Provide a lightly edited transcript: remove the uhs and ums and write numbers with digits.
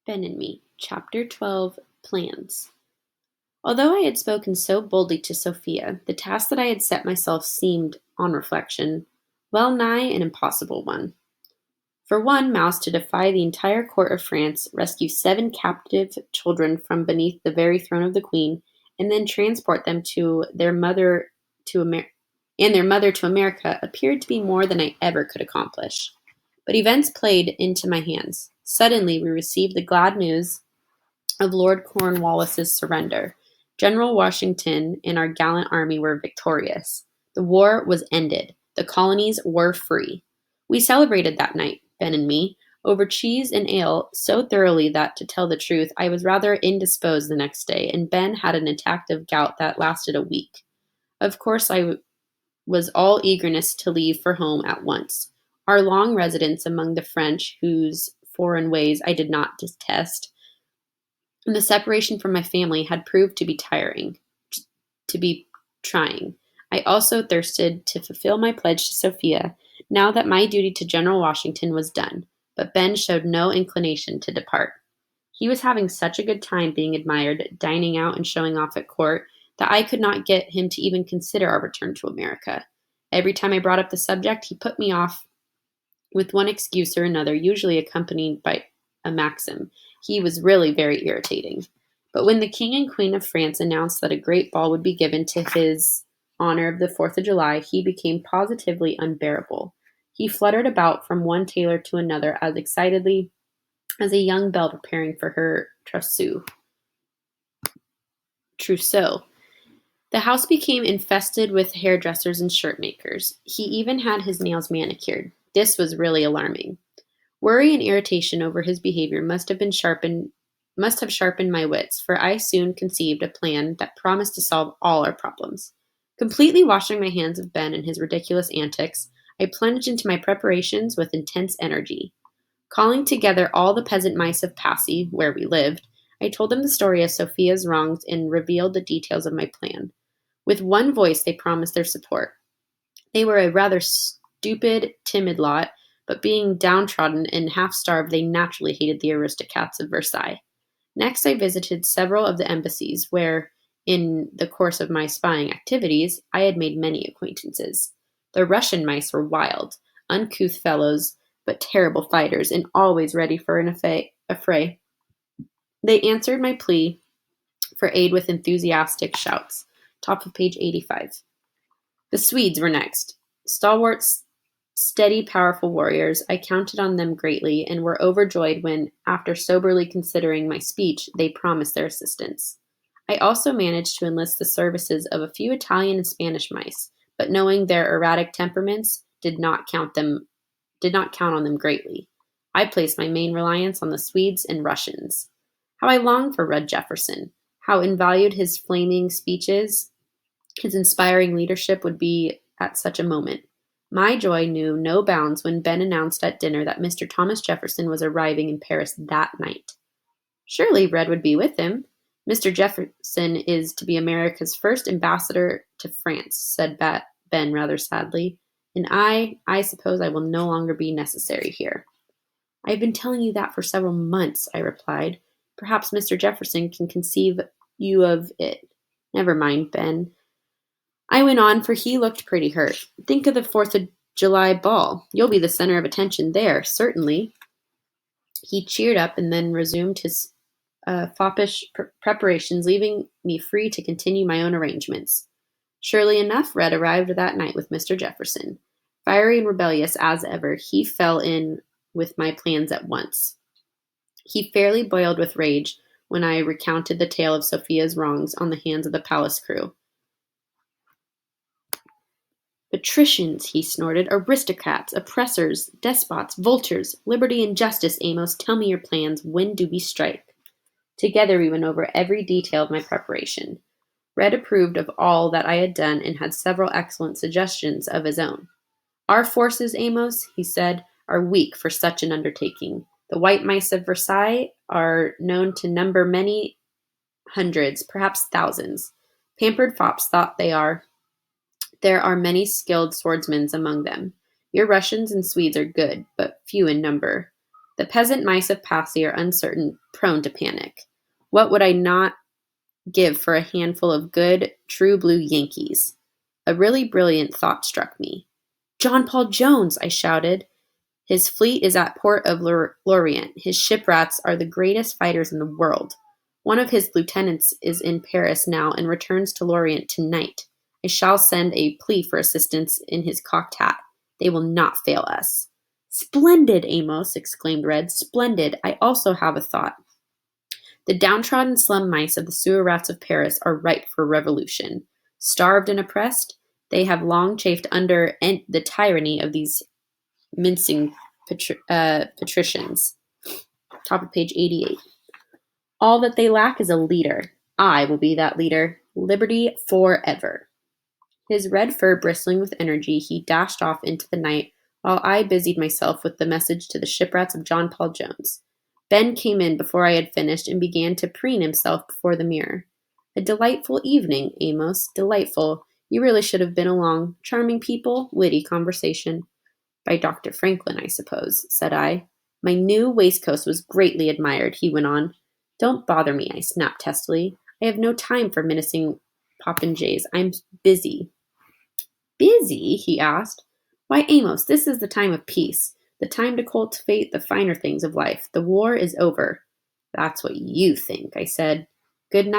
Ben and Me, Chapter 12, Plans. Although I had spoken so boldly to Sophia, the task that I had set myself seemed, on reflection, well nigh an impossible one. For one mouse to defy the entire court of France, rescue 7 captive children from beneath the very throne of the Queen, and then transport them to their mother to America appeared to be more than I ever could accomplish. But events played into my hands. Suddenly we received the glad news of Lord Cornwallis's surrender. General Washington and our gallant army were victorious. The war was ended. The colonies were free. We celebrated that night, Ben and me, over cheese and ale so thoroughly that, to tell the truth, I was rather indisposed the next day, and Ben had an attack of gout that lasted a week. Of course, I was all eagerness to leave for home at once. Our long residence among the French, whose foreign ways I did not detest, and the separation from my family had proved to be trying. I also thirsted to fulfill my pledge to Sophia, now that my duty to General Washington was done, but Ben showed no inclination to depart. He was having such a good time being admired, dining out and showing off at court, that I could not get him to even consider our return to America. Every time I brought up the subject, he put me off with one excuse or another, usually accompanied by a maxim. He was really very irritating. But when the King and Queen of France announced that a great ball would be given to his honor of the 4th of July, he became positively unbearable. He fluttered about from one tailor to another as excitedly as a young belle preparing for her trousseau. The house became infested with hairdressers and shirt makers. He even had his nails manicured. This was really alarming. Worry and irritation over his behavior must have sharpened my wits, for I soon conceived a plan that promised to solve all our problems. Completely washing my hands of Ben and his ridiculous antics, I plunged into my preparations with intense energy. Calling together all the peasant mice of Passy, where we lived, I told them the story of Sophia's wrongs and revealed the details of my plan. With one voice they promised their support. They were a rather stupid, timid lot, but being downtrodden and half-starved, they naturally hated the aristocrats of Versailles. Next, I visited several of the embassies where, in the course of my spying activities, I had made many acquaintances. The Russian mice were wild, uncouth fellows, but terrible fighters, and always ready for an affray. They answered my plea for aid with enthusiastic shouts. Top of page 85. The Swedes were next. Stalwart, steady, powerful warriors. I counted on them greatly and were overjoyed when, after soberly considering my speech, they promised their assistance. I also managed to enlist the services of a few Italian and Spanish mice, but knowing their erratic temperaments, did not count on them greatly. I placed my main reliance on the Swedes and Russians. How I longed for Red Jefferson! How invalued his flaming speeches, his inspiring leadership would be at such a moment. My joy knew no bounds when Ben announced at dinner that Mr. Thomas Jefferson was arriving in Paris that night. Surely Red would be with him. Mr. Jefferson is to be America's first ambassador to France, said Ben rather sadly, and I suppose I will no longer be necessary here. I have been telling you that for several months, I replied. Perhaps Mr. Jefferson can conceive you of it. Never mind, Ben. I went on, for he looked pretty hurt. Think of the 4th of July ball. You'll be the center of attention there, certainly. He cheered up and then resumed his foppish preparations, leaving me free to continue my own arrangements. Surely enough, Red arrived that night with Mr. Jefferson. Fiery and rebellious as ever, he fell in with my plans at once. He fairly boiled with rage when I recounted the tale of Sophia's wrongs on the hands of the palace crew. Patricians, he snorted, aristocrats, oppressors, despots, vultures, liberty and justice, Amos, tell me your plans. When do we strike? Together we went over every detail of my preparation. Red approved of all that I had done and had several excellent suggestions of his own. Our forces, Amos, he said, are weak for such an undertaking. The white mice of Versailles are known to number many hundreds, perhaps thousands. Pampered fops thought there are many skilled swordsmen among them. Your Russians and Swedes are good, but few in number. The peasant mice of Passy are uncertain, prone to panic. What would I not give for a handful of good, true blue Yankees? A really brilliant thought struck me. John Paul Jones, I shouted. His fleet is at Port of Lorient. His shipwrights are the greatest fighters in the world. One of his lieutenants is in Paris now and returns to Lorient tonight. I shall send a plea for assistance in his cocked hat. They will not fail us. Splendid, Amos, exclaimed Red. Splendid. I also have a thought. The downtrodden slum mice of the sewer rats of Paris are ripe for revolution. Starved and oppressed, they have long chafed under the tyranny of these mincing patricians. Top of page 88. All that they lack is a leader. I will be that leader. Liberty forever. His red fur bristling with energy, he dashed off into the night, while I busied myself with the message to the shipwrights of John Paul Jones. Ben came in before I had finished and began to preen himself before the mirror. A delightful evening, Amos, delightful. You really should have been along. Charming people, witty conversation. By Dr. Franklin, I suppose, said I. My new waistcoat was greatly admired, he went on. Don't bother me, I snapped testily. I have no time for menacing popinjays. I'm busy. Busy? He asked. Why, Amos, this is the time of peace, the time to cultivate the finer things of life. The war is over. That's what you think, I said. Good night.